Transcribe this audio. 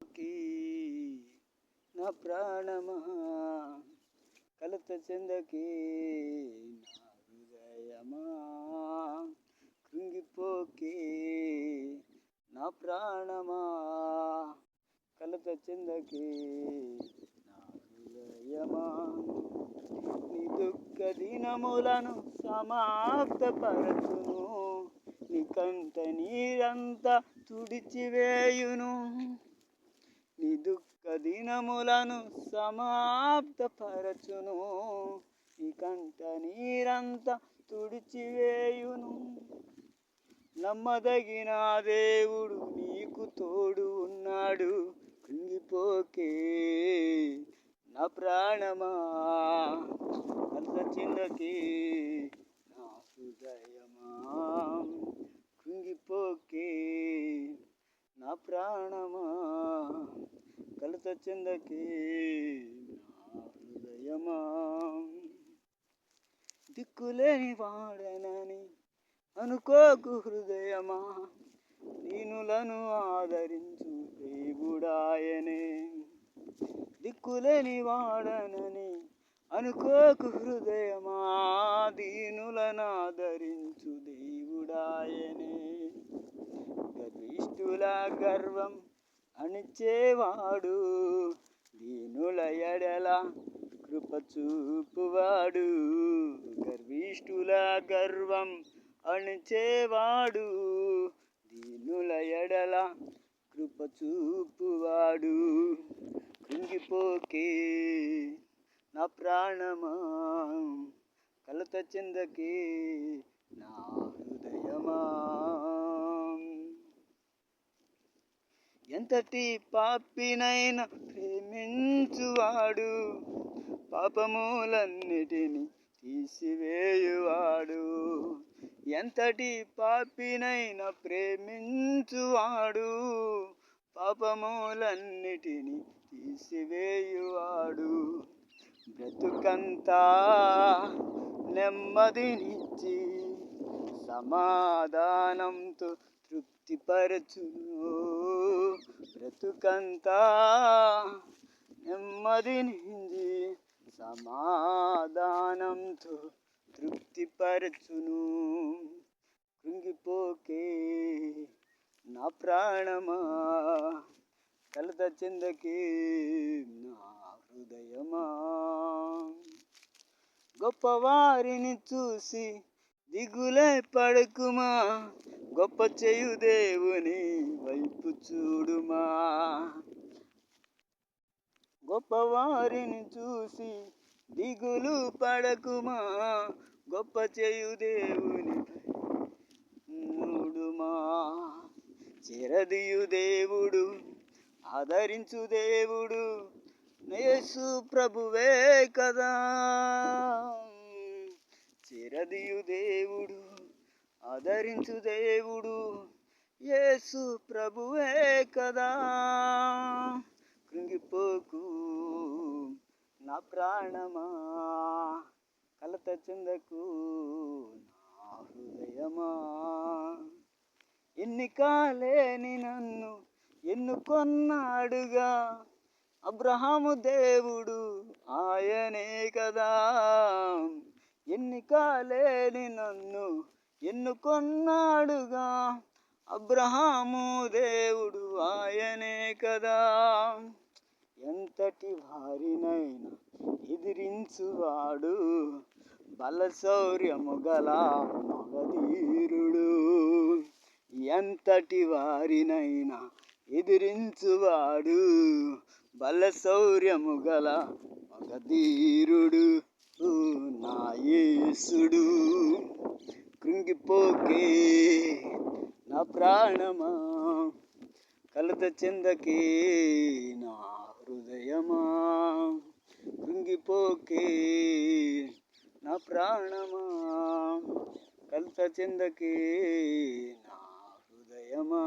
కి నా ప్రాణమా కలత చెందకి నా హృదయమా కృంగిపోకి నా ప్రాణమా కలత చెందకి నా హృదయమా నీ దుఃఖ దినములను సమాప్తపరచును నీ కంట నీరంతా తుడిచివేయును నీ దుఃఖ దినములను సమాప్తపరచును నీ కంట నీరంతా తుడిచివేయును నమ్మదగిన దేవుడు నీకు తోడు ఉన్నాడు కృంగిపోకే నా ప్రాణమా కలత చెందకే నా హృదయమా కృంగిపోకే నా ప్రాణమా కలత చెందకే నా హృదయమా దిక్కులేని వాడనని అనుకోకు హృదయమా దీనులను ఆదరించు దేవుడాయనే దిక్కులేని వాడనని అనుకోకు హృదయమా దీనులను ఆదరించు దేవుడాయనే గర్విష్ఠుల గర్వం అణిచేవాడు దీనుల ఎడల కృప చూపువాడు గర్విష్ఠుల గర్వం అణిచేవాడు దీనుల ఎడల కృప చూపువాడు కృంగిపోకే నా ప్రాణమా కలత చెందకే నా హృదయమా ఎంతటి పాపినైనా ప్రేమించువాడు పాపములన్నిటిని తీసివేయువాడు ఎంతటి పాపినైనా ప్రేమించువాడు పాపములన్నిటిని తీసివేయువాడు బ్రతుకంతా నెమ్మదినిచ్చి సమాధానంతో తృప్తిపరచును బ్రతుకంతా నెమ్మదినించి సమాధానంతో తృప్తిపరచును కృంగిపోకే నా ప్రాణమా కలత చెందకే నా హృదయమా గొప్పవారిని చూసి దిగులే పడకుమా గొప్ప చేయు దేవుని వైపు చూడుమా గొప్పవారిని చూసి దిగులు పడకుమా గొప్ప చేయు దేవుని చూడుమా చెరదియు దేవుడు ఆదరించు దేవుడు యేసు ప్రభువే కదా చెరదియు దేవుడు ఆదరించు దేవుడు యేసు ప్రభువే కదా కృంగిపోకు నా ప్రాణమా కలత చెందకు నా హృదయమా ఎన్నికలేని నన్ను ఎన్నుకొన్నాడుగా అబ్రహాము దేవుడు ఆయనే కదా ఎన్నికలేని నన్ను ఎన్నుకొన్నాడుగా అబ్రహాము దేవుడు ఆయనే కదా ఎంతటి వారినైనా ఎదిరించువాడు బలశౌర్యము గల మగధీరుడు ఎంతటి వారినైనా ఎదిరించువాడు బలశౌర్యము గల మగధీరుడు నా యేసుడు కృంగిపోకే నా ప్రాణమా కలత చెందకే నా హృదయమా కృంగిపోకే నా ప్రాణమా కలత చెందకే నా హృదయమా